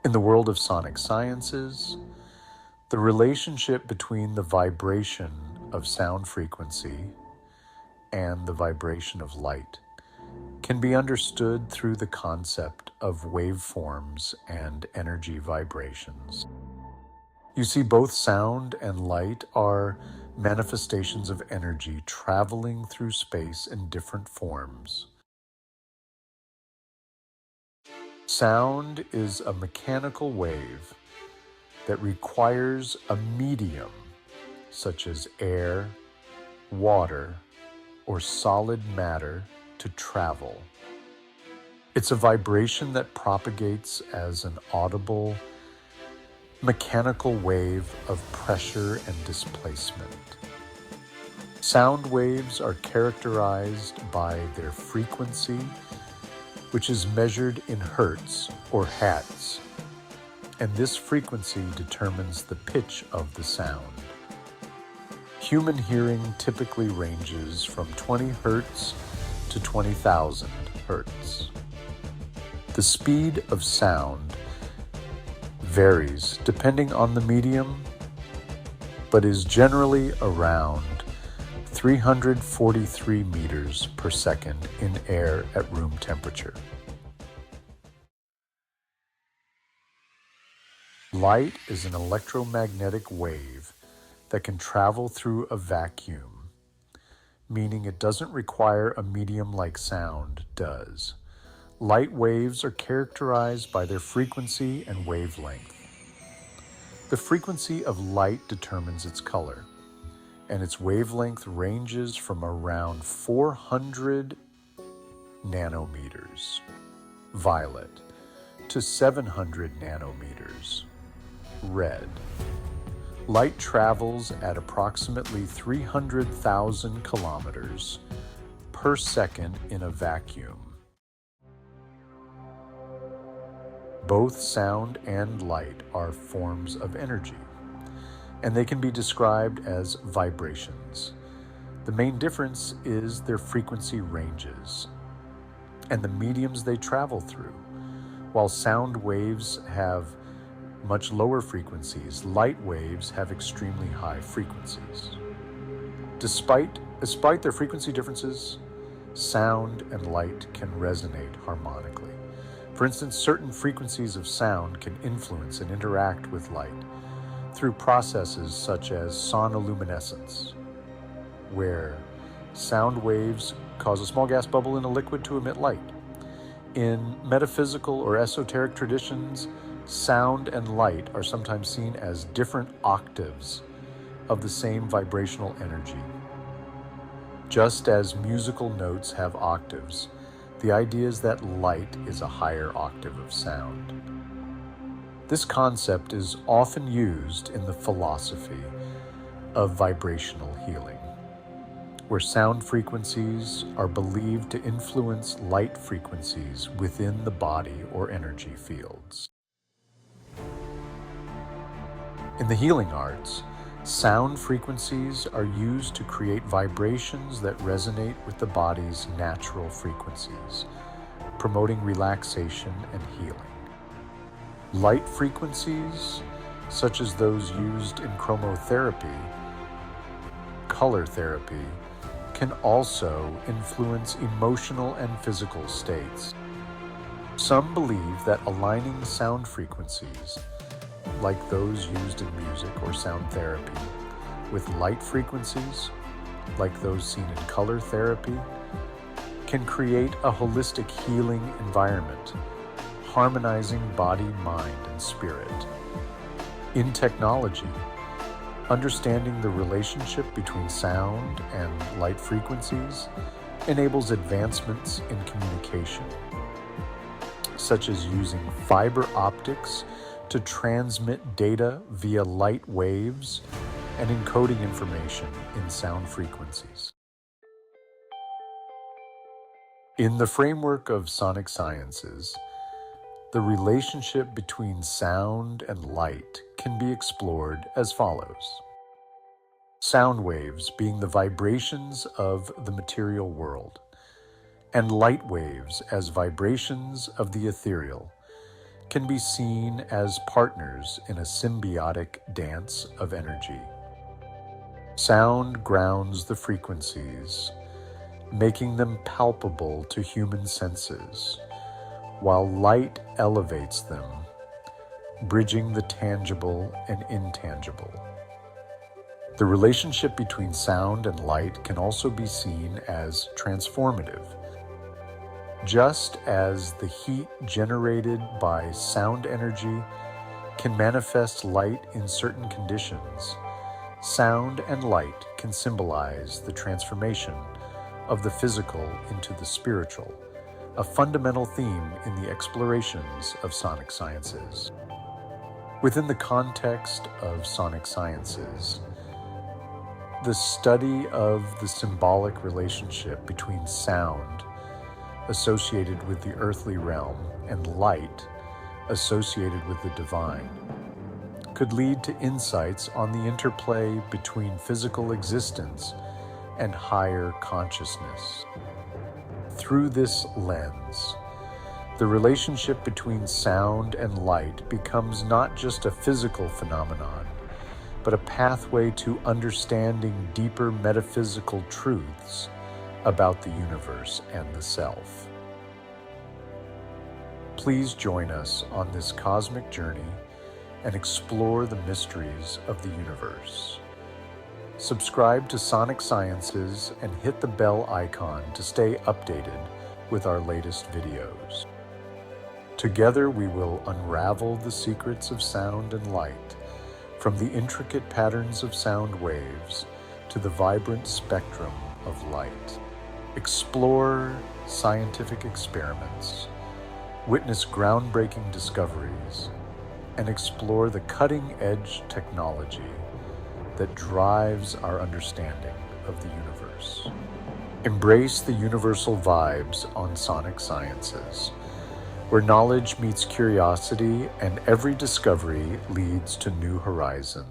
In the world of sonic sciences, the relationship between the vibration of sound frequency and the vibration of light can be understood through the concept of waveforms and energy vibrations. You see, both sound and light are manifestations of energy traveling through space in different forms. Sound is a mechanical wave that requires a medium, such as air, water, or solid matter, to travel. It's a vibration that propagates as an audible, mechanical wave of pressure and displacement. Sound waves are characterized by their frequency, which is measured in hertz or hertz, and this frequency determines the pitch of the sound. Human hearing typically ranges from 20 hertz to 20,000 hertz. The speed of sound varies depending on the medium, but is generally around 343 meters per second in air at room temperature. Light is an electromagnetic wave that can travel through a vacuum, meaning it doesn't require a medium like sound does. Light waves are characterized by their frequency and wavelength. The frequency of light determines its color, and its wavelength ranges from around 400 nanometers, violet, to 700 nanometers, red. Light travels at approximately 300,000 kilometers per second in a vacuum. Both sound and light are forms of energy, and they can be described as vibrations. The main difference is their frequency ranges and the mediums they travel through. While sound waves have much lower frequencies, light waves have extremely high frequencies. Despite their frequency differences, sound and light can resonate harmonically. For instance, certain frequencies of sound can influence and interact with light through processes such as sonoluminescence, where sound waves cause a small gas bubble in a liquid to emit light. In metaphysical or esoteric traditions, sound and light are sometimes seen as different octaves of the same vibrational energy. Just as musical notes have octaves, the idea is that light is a higher octave of sound. This concept is often used in the philosophy of vibrational healing, where sound frequencies are believed to influence light frequencies within the body or energy fields. In the healing arts, sound frequencies are used to create vibrations that resonate with the body's natural frequencies, promoting relaxation and healing. Light frequencies, such as those used in chromotherapy, color therapy, can also influence emotional and physical states. Some believe that aligning sound frequencies, like those used in music or sound therapy, with light frequencies, like those seen in color therapy, can create a holistic healing environment, harmonizing body, mind, and spirit. In technology, understanding the relationship between sound and light frequencies enables advancements in communication, such as using fiber optics to transmit data via light waves and encoding information in sound frequencies. In the framework of sonic sciences, the relationship between sound and light can be explored as follows. Sound waves being the vibrations of the material world, and light waves as vibrations of the ethereal, can be seen as partners in a symbiotic dance of energy. Sound grounds the frequencies, making them palpable to human senses, while light elevates them, bridging the tangible and intangible. The relationship between sound and light can also be seen as transformative. Just as the heat generated by sound energy can manifest light in certain conditions, sound and light can symbolize the transformation of the physical into the spiritual, a fundamental theme in the explorations of sonic sciences. Within the context of sonic sciences, the study of the symbolic relationship between sound associated with the earthly realm and light associated with the divine could lead to insights on the interplay between physical existence and higher consciousness. Through this lens, the relationship between sound and light becomes not just a physical phenomenon, but a pathway to understanding deeper metaphysical truths about the universe and the self. Please join us on this cosmic journey and explore the mysteries of the universe. Subscribe to Sonic Sciences and hit the bell icon to stay updated with our latest videos. Together we will unravel the secrets of sound and light, from the intricate patterns of sound waves to the vibrant spectrum of light. Explore scientific experiments, witness groundbreaking discoveries, and explore the cutting-edge technology that drives our understanding of the universe. Embrace the universal vibes on Sonic Sciences, where knowledge meets curiosity and every discovery leads to new horizons.